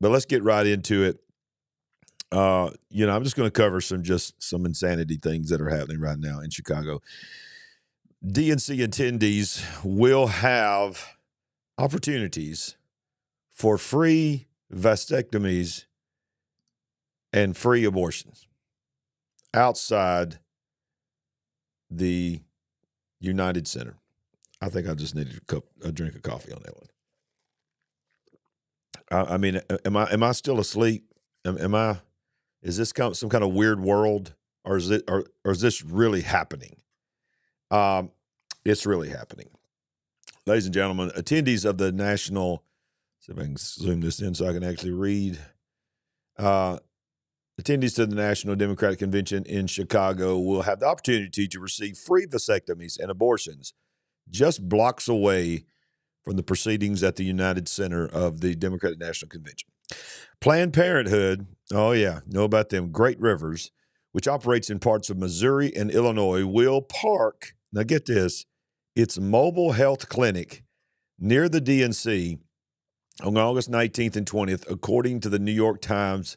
But let's get right into it. I'm just going to cover some insanity things that are happening right now in Chicago. DNC attendees will have opportunities for free vasectomies and free abortions outside the United Center. I think I just needed a drink of coffee on that one. I mean, am I still asleep? Is this some kind of weird world, or is this really happening? It's really happening. Ladies and gentlemen, attendees of the national, see if I can zoom this in so I can actually read. Attendees to the National Democratic Convention in Chicago will have the opportunity to receive free vasectomies and abortions just blocks away from the proceedings at the United Center of the Democratic National Convention. Planned Parenthood, oh yeah, know about them, Great Rivers, which operates in parts of Missouri and Illinois, will park, now get this, its mobile health clinic near the DNC on August 19th and 20th. According to the New York Times,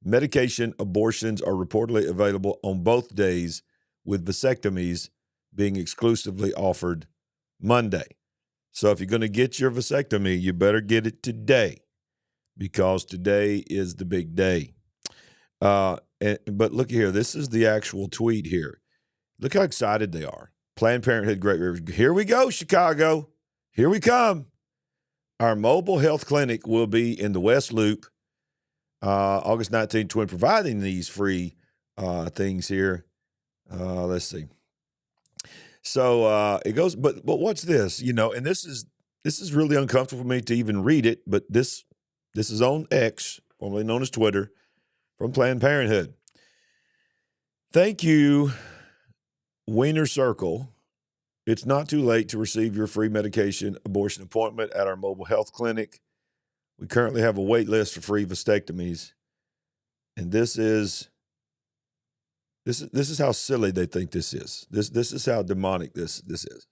medication abortions are reportedly available on both days, with vasectomies being exclusively offered Monday. So if you're going to get your vasectomy, you better get it today, because today is the big day. But look here, this is the actual tweet here. Look how excited they are. Planned Parenthood, Great Rivers. Here we go, Chicago. Here we come. Our mobile health clinic will be in the West Loop, August 19th, 20, providing these free things here. Let's see. So it goes, but what's this? And this is really uncomfortable for me to even read it, but this is on X, formerly known as Twitter, from Planned Parenthood. Thank you, Wiener Circle. It's not too late to receive your free medication abortion appointment at our mobile health clinic. We currently have a wait list for free vasectomies. And this is how silly they think this is. This is how demonic this is.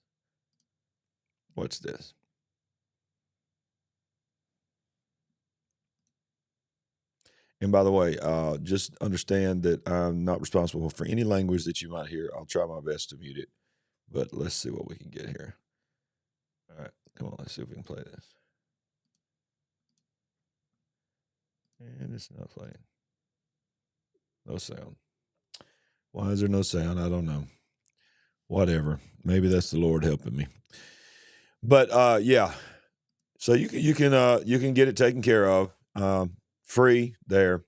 What's this? And by the way, just understand that I'm not responsible for any language that you might hear. I'll try my best to mute it, but let's see what we can get here. All right, come on, let's see if we can play this. And it's not playing. No sound. Why is there no sound? I don't know. Whatever. Maybe that's the Lord helping me. But yeah, so you can get it taken care of, free there.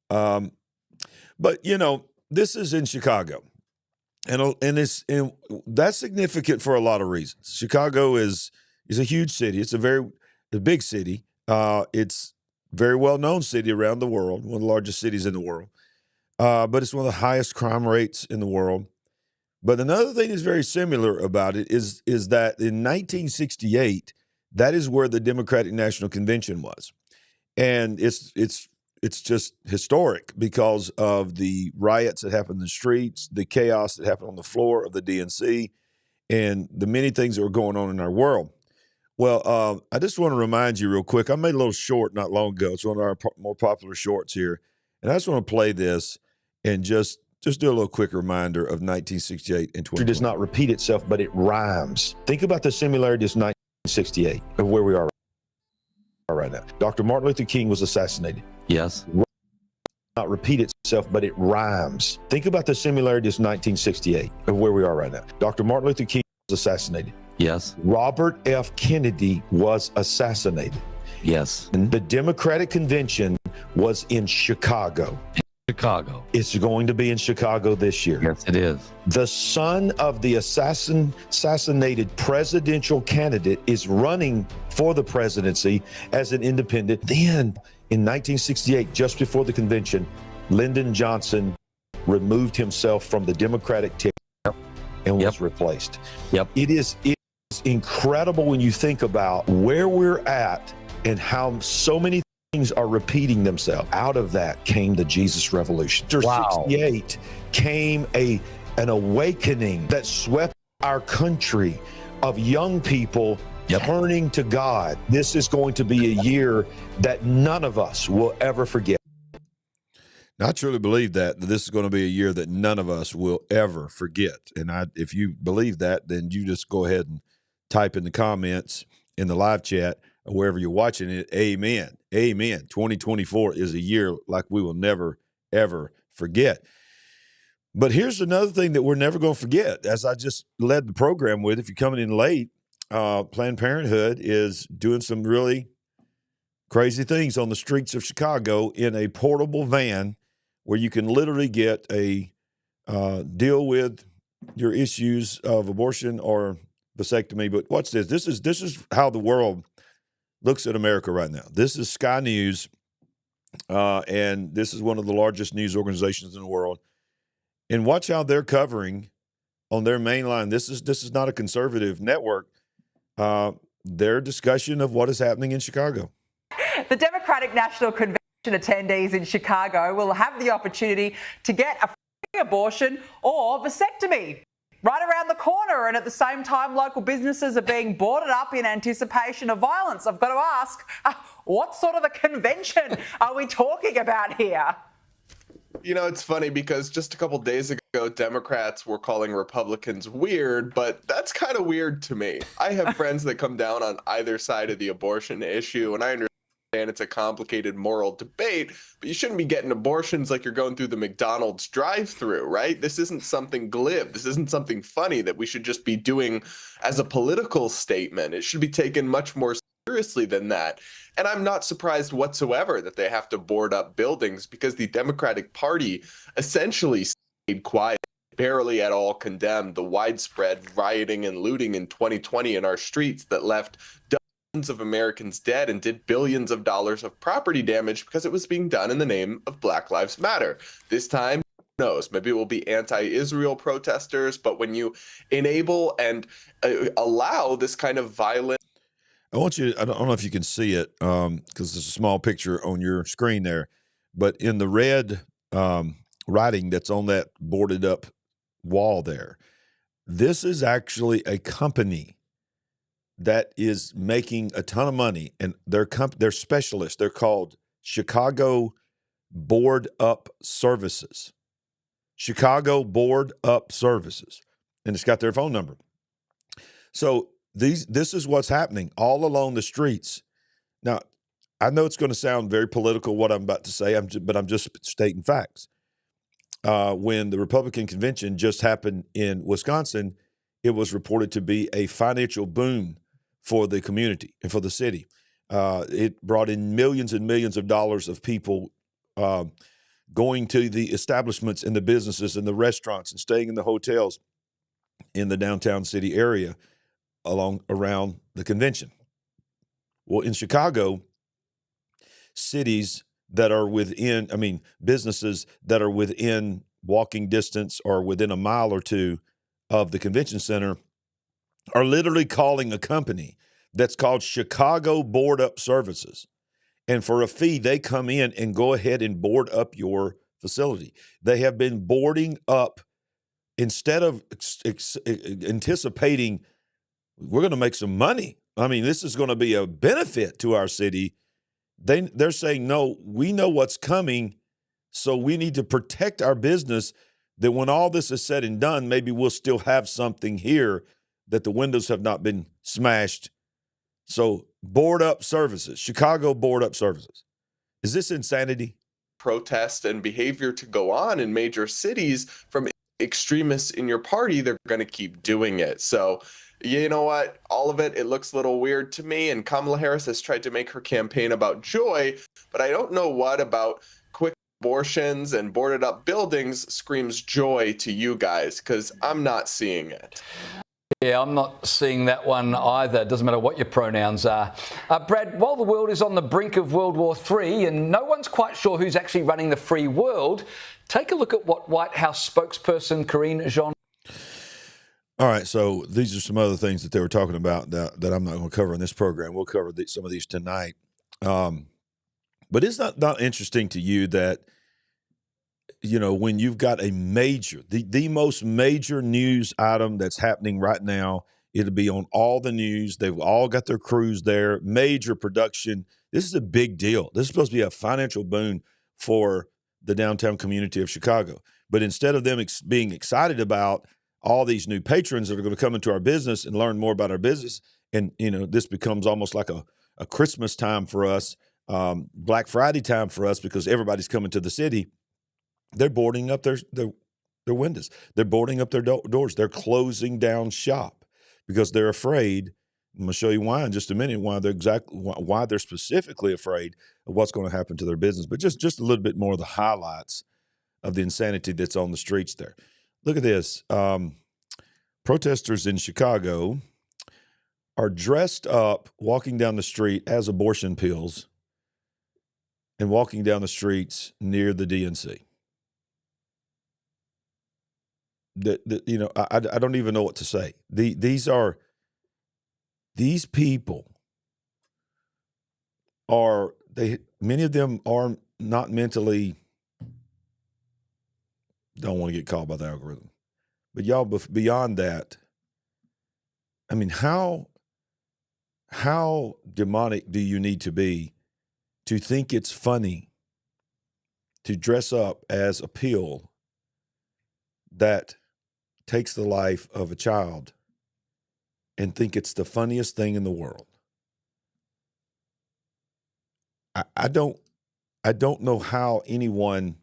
But this is in Chicago, and that's significant for a lot of reasons. Chicago is a huge city. It's a big city. It's a very well known city around the world, one of the largest cities in the world. But it's one of the highest crime rates in the world. But another thing that's very similar about it is that in 1968, that is where the Democratic National Convention was. And it's just historic because of the riots that happened in the streets, the chaos that happened on the floor of the DNC, and the many things that were going on in our world. Well, I just want to remind you real quick, I made a little short not long ago. It's one of our more popular shorts here. And I just want to play this and just do a little quick reminder of 1968 and 2020. It does not repeat itself, but it rhymes. Think about the similarities of 1968 of where we are right now. Dr. Martin Luther King was assassinated. Yes. Not repeat itself, but it rhymes. Think about the similarities of 1968 of where we are right now. Dr. Martin Luther King was assassinated. Yes. Robert F. Kennedy was assassinated. Yes. And the Democratic Convention was in Chicago. Chicago. It's going to be in Chicago this year. Yes, it is. The son of the assassinated presidential candidate is running for the presidency as an independent. Then in 1968, just before the convention, Lyndon Johnson removed himself from the Democratic ticket and was replaced. Yep. It is incredible when you think about where we're at and how so many things are repeating themselves. Out of that came the Jesus Revolution. After 68 came an awakening that swept our country of young people turning to God. This is going to be a year that none of us will ever forget. Now, I truly believe that this is going to be a year that none of us will ever forget. And if you believe that, then you just go ahead and type in the comments in the live chat or wherever you're watching it, amen. Amen. 2024 is a year like we will never, ever forget. But here's another thing that we're never going to forget. As I just led the program with, if you're coming in late, Planned Parenthood is doing some really crazy things on the streets of Chicago in a portable van where you can literally get a deal with your issues of abortion or vasectomy. But watch this. This is how the world looks at America right now. This is Sky News, and this is one of the largest news organizations in the world. And watch how they're covering on their main line. This is not a conservative network. Their discussion of what is happening in Chicago. The Democratic National Convention attendees in Chicago will have the opportunity to get a free abortion or vasectomy right around the corner, and at the same time local businesses are being boarded up in anticipation of violence. I've got to ask, what sort of a convention are we talking about here? You know, it's funny because just a couple days ago, Democrats were calling Republicans weird, but that's kind of weird to me. I have friends that come down on either side of the abortion issue, and I understand it's a complicated moral debate, but you shouldn't be getting abortions like you're going through the McDonald's drive-through, right? This isn't something glib. This isn't something funny that we should just be doing as a political statement. It should be taken much more seriously than that. And I'm not surprised whatsoever that they have to board up buildings because the Democratic Party essentially stayed quiet, barely at all condemned the widespread rioting and looting in 2020 in our streets that left dozens of Americans dead and did billions of dollars of property damage because it was being done in the name of Black Lives Matter. This time, who knows, maybe it will be anti-Israel protesters, but when you enable and allow this kind of violent I want you, I don't know if you can see it because there's a small picture on your screen there, but in the red writing that's on that boarded up wall there, this is actually a company that is making a ton of money, and they're specialists. They're called Chicago Board Up Services. Chicago Board Up Services. And it's got their phone number. So this is what's happening all along the streets. Now, I know it's going to sound very political what I'm about to say, but I'm just stating facts. When the Republican convention just happened in Wisconsin, it was reported to be a financial boom for the community and for the city. It brought in millions and millions of dollars of people going to the establishments and the businesses and the restaurants and staying in the hotels in the downtown city area around the convention. Well, in Chicago, cities that are businesses that are within walking distance or within a mile or two of the convention center are literally calling a company that's called Chicago Board Up Services. And for a fee, they come in and go ahead and board up your facility. They have been boarding up instead of anticipating we're going to make some money. I mean, this is going to be a benefit to our city. They're saying, no, we know what's coming, so we need to protect our business that when all this is said and done, maybe we'll still have something here that the windows have not been smashed. So Board Up Services, Chicago Board Up Services. Is this insanity? Protest and behavior to go on in major cities from extremists in your party, they're going to keep doing it. So you know what? All of it looks a little weird to me. And Kamala Harris has tried to make her campaign about joy, but I don't know what about quick abortions and boarded up buildings screams joy to you guys, because I'm not seeing it. Yeah, I'm not seeing that one either. It doesn't matter what your pronouns are. Brad, while the world is on the brink of World War III and no one's quite sure who's actually running the free world, take a look at what White House spokesperson Karine Jean. All right, so these are some other things that they were talking about that I'm not going to cover in this program. We'll cover some of these tonight. But it's not interesting to you that, you know, when you've got a major, the most major news item that's happening right now It'll be on all the news. They've all got their crews there, major production. This is a big deal. This is supposed to be a financial boon for the downtown community of Chicago. But instead of them being excited about all these new patrons that are going to come into our business and learn more about our business, and this becomes almost like a Christmas time for us, Black Friday time for us, because everybody's coming to the city. They're boarding up their windows. They're boarding up their doors. They're closing down shop because they're afraid. I'm going to show you why in just a minute, why they're specifically afraid of what's going to happen to their business. But just a little bit more of the highlights of the insanity that's on the streets there. Look at this. Protesters in Chicago are dressed up, walking down the street as abortion pills and walking down the streets near the DNC. I don't even know what to say. These people many of them are not mentally, don't want to get caught by the algorithm. But y'all, beyond that, I mean, how demonic do you need to be to think it's funny to dress up as a pill that takes the life of a child and think it's the funniest thing in the world? I don't know how anyone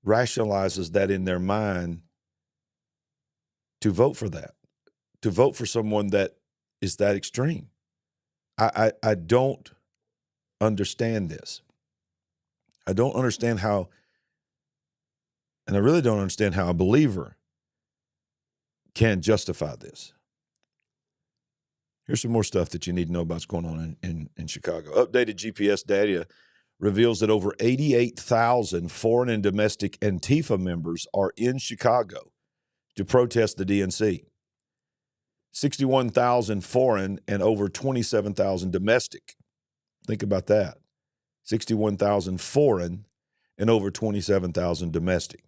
rationalizes that in their mind to vote for that, to vote for someone that is that extreme. I don't understand this. I don't understand how, and I really don't understand how a believer can justify this. Here's some more stuff that you need to know about what's going on in Chicago. Updated GPS data reveals that over 88,000 foreign and domestic Antifa members are in Chicago to protest the DNC. 61,000 foreign and over 27,000 domestic. Think about that. 61,000 foreign and over 27,000 domestic.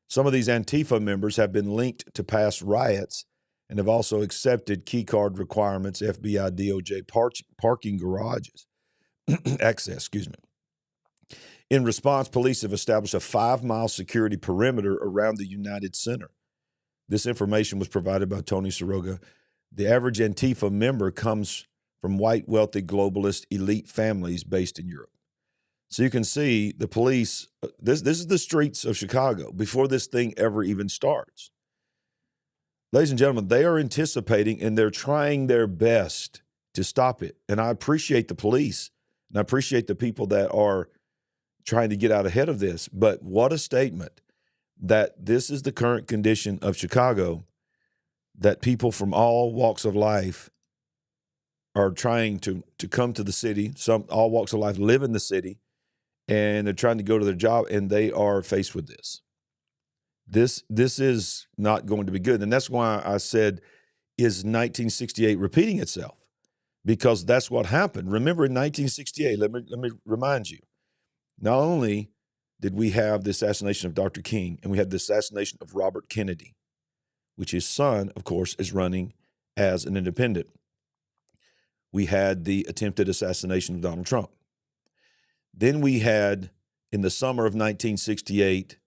Some of these Antifa members have been linked to past riots and have also accepted key card requirements, FBI, DOJ parking garages, access, In response, police have established a 5-mile security perimeter around the United Center. This information was provided by Tony Soroga. The average Antifa member comes from white, wealthy, globalist, elite families based in Europe. So you can see the police, this is the streets of Chicago before this thing ever even starts. Ladies and gentlemen, they are anticipating and they're trying their best to stop it. And I appreciate the police and I appreciate the people that are trying to get out ahead of this. But what a statement that this is the current condition of Chicago, that people from all walks of life are trying to come to the city. All walks of life live in the city, and they're trying to go to their job, and they are faced with this. This is not going to be good. And that's why I said, is 1968 repeating itself? Because that's what happened. Remember, in 1968, let me remind you, not only did we have the assassination of Dr. King, and we had the assassination of Robert Kennedy, which his son, of course, is running as an independent. We had the attempted assassination of Donald Trump. Then we had, in the summer of 1968,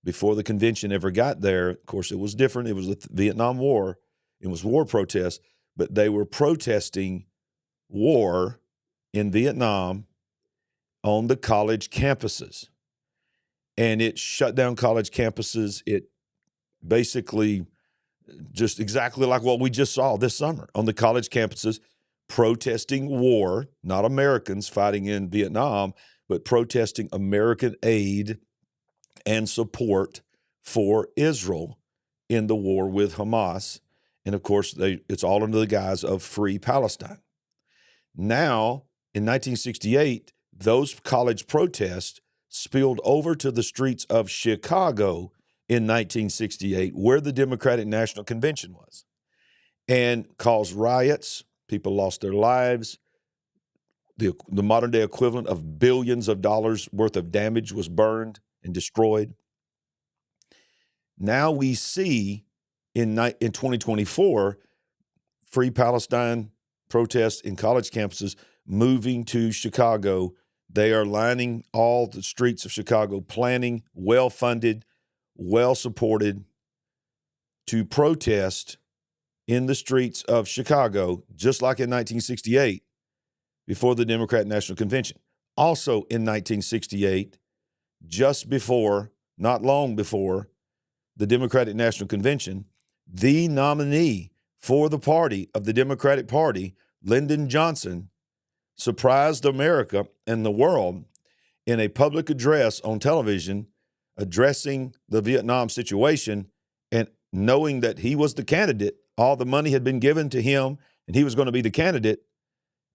before the convention ever got there, of course, it was different. It was the Vietnam War. It was war protests, but they were protesting war in Vietnam on the college campuses. And it shut down college campuses. It basically just exactly like what we just saw this summer on the college campuses, protesting war, not Americans fighting in Vietnam, but protesting American aid and support for Israel in the war with Hamas. And of course, it's all under the guise of Free Palestine. Now, in 1968, those college protests spilled over to the streets of Chicago in 1968, where the Democratic National Convention was, and caused riots. People lost their lives. The modern day equivalent of billions of dollars worth of damage was burned and destroyed. Now we see in 2024 Free Palestine protests in college campuses moving to Chicago. They are lining all the streets of Chicago, planning, well-funded, well-supported to protest in the streets of Chicago, just like in 1968, before the Democratic National Convention. Also in 1968, just before, not long before, the Democratic National Convention, the nominee for the party of the Democratic Party, Lyndon Johnson, surprised America and the world in a public address on television addressing the Vietnam situation, and knowing that he was the candidate, all the money had been given to him and he was going to be the candidate.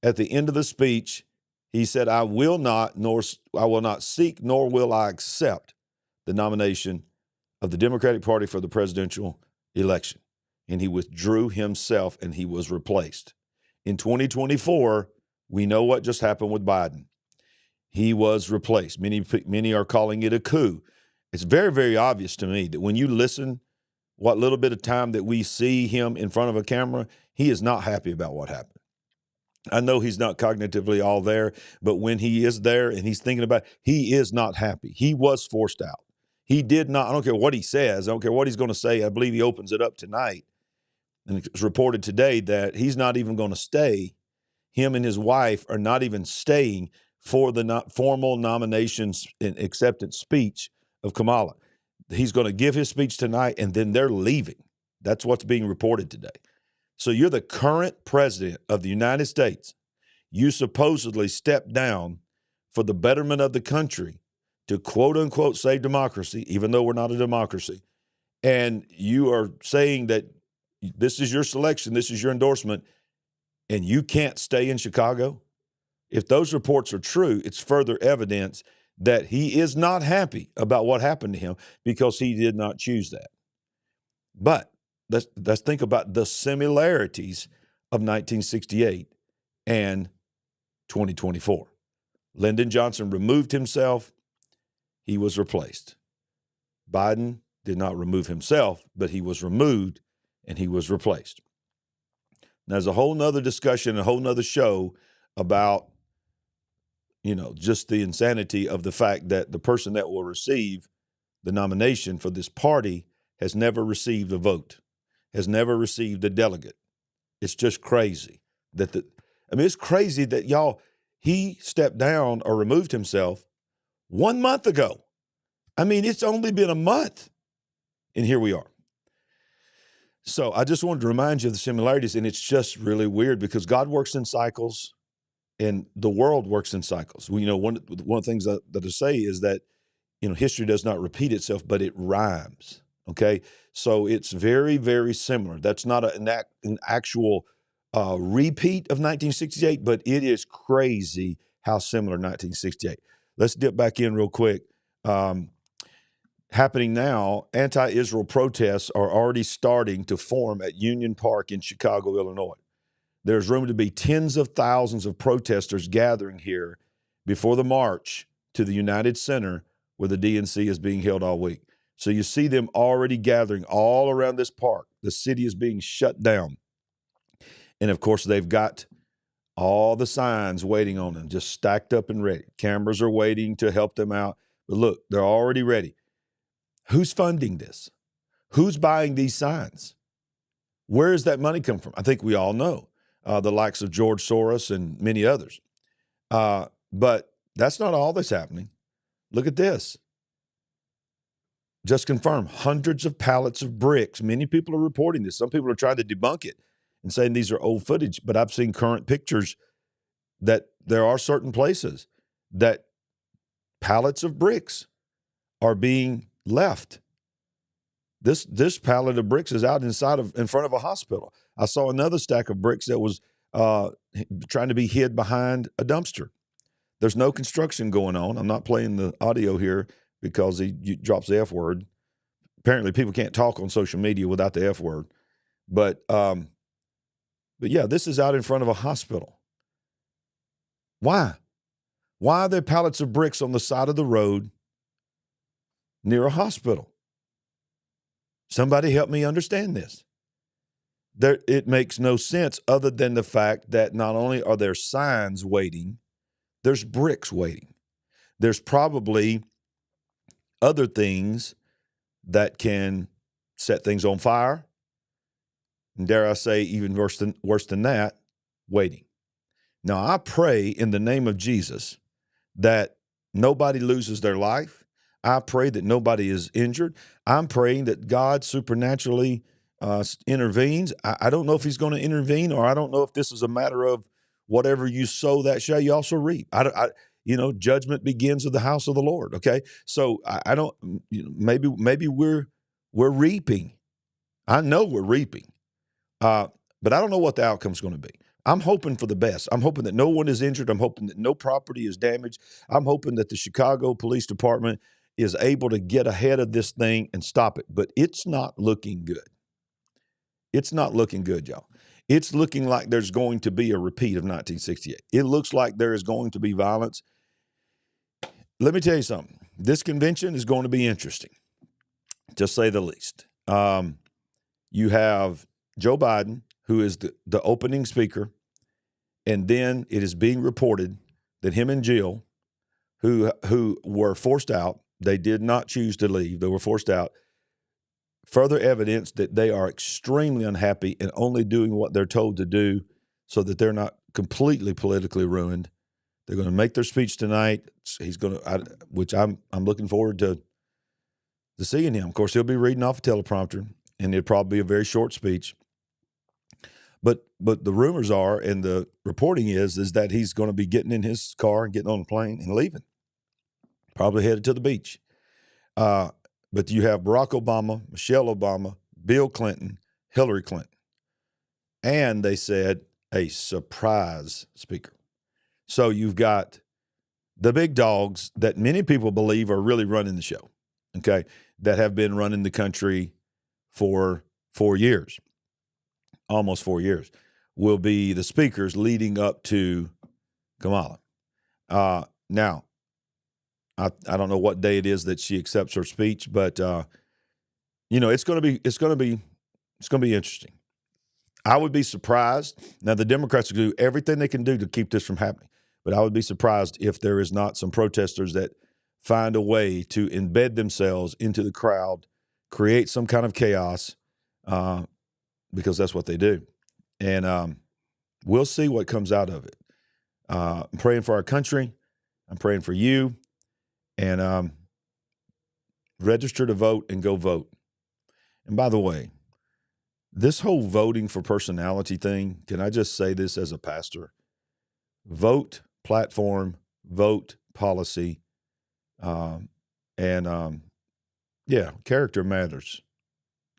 At the end of the speech, he said, I will not seek, nor will I accept the nomination of the Democratic Party for the presidential election. And he withdrew himself and he was replaced. In 2024, we know what just happened with Biden. He was replaced. Many are calling it a coup. It's very, very obvious to me that when you listen, what little bit of time that we see him in front of a camera, he is not happy about what happened. I know he's not cognitively all there, but when he is there and he's thinking about it, he is not happy. He was forced out. He did not, I don't care what he says, I don't care what he's going to say. I believe he opens it up tonight. And it's reported today that he's not even going to stay. Him and his wife are not even staying for the formal nominations and acceptance speech of Kamala. He's going to give his speech tonight, and then they're leaving. That's what's being reported today. So you're the current president of the United States. You supposedly stepped down for the betterment of the country to quote unquote save democracy, even though we're not a democracy. And you are saying that this is your selection, this is your endorsement, and you can't stay in Chicago. If those reports are true, it's further evidence that he is not happy about what happened to him because he did not choose that. But let's think about the similarities of 1968 and 2024. Lyndon Johnson removed himself. He was replaced. Biden did not remove himself, but he was removed and he was replaced. Now, there's a whole nother discussion, a whole nother show about, just the insanity of the fact that the person that will receive the nomination for this party has never received a vote, has never received a delegate. It's just crazy it's crazy that he stepped down or removed himself 1 month ago. It's only been a month and here we are. So I just wanted to remind you of the similarities, and it's just really weird because God works in cycles and the world works in cycles. One of the things that I say is that, history does not repeat itself, but it rhymes. Okay. So it's very, very similar. That's not an actual repeat of 1968, but it is crazy how similar 1968. Let's dip back in real quick. Happening now, anti-Israel protests are already starting to form at Union Park in Chicago, Illinois. There's room to be tens of thousands of protesters gathering here before the march to the United Center where the DNC is being held all week. So you see them already gathering all around this park. The city is being shut down. And of course, they've got all the signs waiting on them, just stacked up and ready. Cameras are waiting to help them out. But look, they're already ready. Who's funding this? Who's buying these signs? Where does that money come from? I think we all know, the likes of George Soros and many others. But that's not all that's happening. Look at this. Just confirmed, hundreds of pallets of bricks. Many people are reporting this. Some people are trying to debunk it and saying these are old footage, but I've seen current pictures that there are certain places that pallets of bricks are being left. This pallet of bricks is out in front of a hospital. I saw another stack of bricks that was trying to be hid behind a dumpster. There's no construction going on. I'm not playing the audio here because he drops the F word. Apparently people can't talk on social media without the F word. But yeah, this is out in front of a hospital. Why? Why are there pallets of bricks on the side of the road near a hospital? Somebody help me understand this. it makes no sense other than the fact that not only are there signs waiting, there's bricks waiting. There's probably other things that can set things on fire. And dare I say, even worse than that, waiting. Now, I pray in the name of Jesus that nobody loses their life. I pray that nobody is injured. I'm praying that God supernaturally intervenes. I don't know if he's going to intervene, or I don't know if this is a matter of whatever you sow, that shall you also reap. Judgment begins with the house of the Lord. Okay, so I don't. Maybe we're reaping. I know we're reaping, but I don't know what the outcome's going to be. I'm hoping for the best. I'm hoping that no one is injured. I'm hoping that no property is damaged. I'm hoping that the Chicago Police Department is able to get ahead of this thing and stop it. But it's not looking good. It's not looking good, y'all. It's looking like there's going to be a repeat of 1968. It looks like there is going to be violence. Let me tell you something. This convention is going to be interesting, to say the least. You have Joe Biden, who is the opening speaker, and then it is being reported that him and Jill, who were forced out, they did not choose to leave, they were forced out, further evidence that they are extremely unhappy and only doing what they're told to do so that they're not completely politically ruined. They're going to make their speech tonight. He's going to, which I'm looking forward to seeing him. Of course, he'll be reading off a teleprompter, and it'll probably be a very short speech. But the rumors are, and the reporting is that he's going to be getting in his car and getting on a plane and leaving, probably headed to the beach. But you have Barack Obama, Michelle Obama, Bill Clinton, Hillary Clinton, and they said a surprise speaker. So you've got the big dogs that many people believe are really running the show, okay, that have been running the country for 4 years. Almost 4 years, will be the speakers leading up to Kamala. Now, I don't know what day it is that she accepts her speech, but it's going to be interesting. I would be surprised. Now, the Democrats will do everything they can do to keep this from happening, but I would be surprised if there is not some protesters that find a way to embed themselves into the crowd, create some kind of chaos. Because that's what they do. And we'll see what comes out of it. I'm praying for our country. I'm praying for you. And register to vote and go vote. And by the way, this whole voting for personality thing, can I just say this as a pastor? Vote platform, vote policy. Character matters.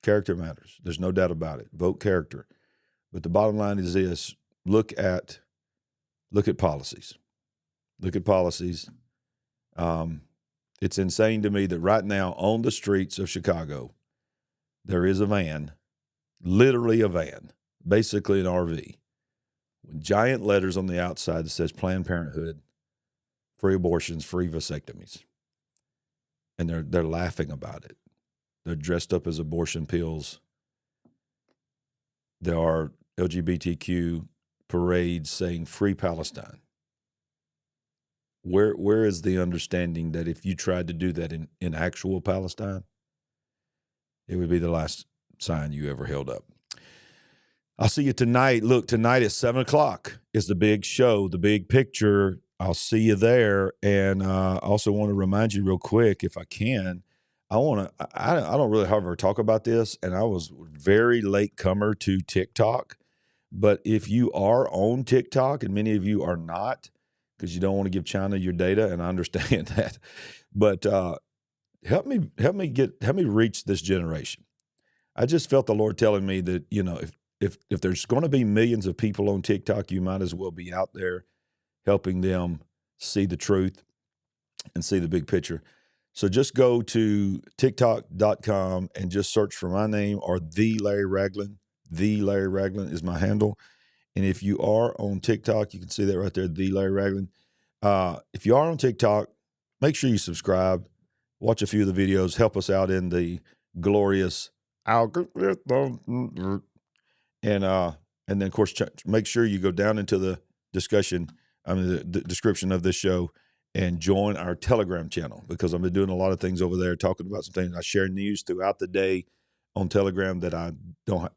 Character matters. There's no doubt about it. Vote character. But the bottom line is this: look at policies. Look at policies. It's insane to me that right now on the streets of Chicago, there is a van, literally a van, basically an RV, with giant letters on the outside that says Planned Parenthood, free abortions, free vasectomies. And they're laughing about it. They're dressed up as abortion pills. There are LGBTQ parades saying free Palestine. Where is the understanding that if you tried to do that in actual Palestine, it would be the last sign you ever held up? I'll see you tonight. Look, tonight at 7:00 is the big show, the big picture. I'll see you there. And I also want to remind you real quick, if I can, I don't really ever talk about this, and I was very late comer to TikTok. But if you are on TikTok, and many of you are not, because you don't want to give China your data, and I understand that, but help me reach this generation. I just felt the Lord telling me that, if there's going to be millions of people on TikTok, you might as well be out there helping them see the truth and see the big picture. So just go to TikTok.com and just search for my name, or The Larry Ragland. The Larry Ragland is my handle. And if you are on TikTok, you can see that right there, The Larry Ragland. If you are on TikTok, make sure you subscribe, watch a few of the videos, help us out in the glorious algorithm. And then, of course, make sure you go down into the discussion, the description of this show, and join our Telegram channel, because I've been doing a lot of things over there, talking about some things. I share news throughout the day on Telegram that I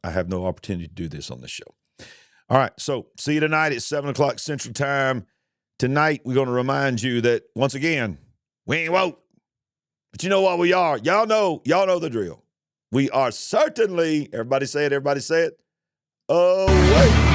have no opportunity to do this on this show. All right, so see you tonight at 7 o'clock Central Time. Tonight, we're going to remind you that, once again, we ain't woke, but you know what we are. Y'all know the drill. We are certainly, everybody say it, awake.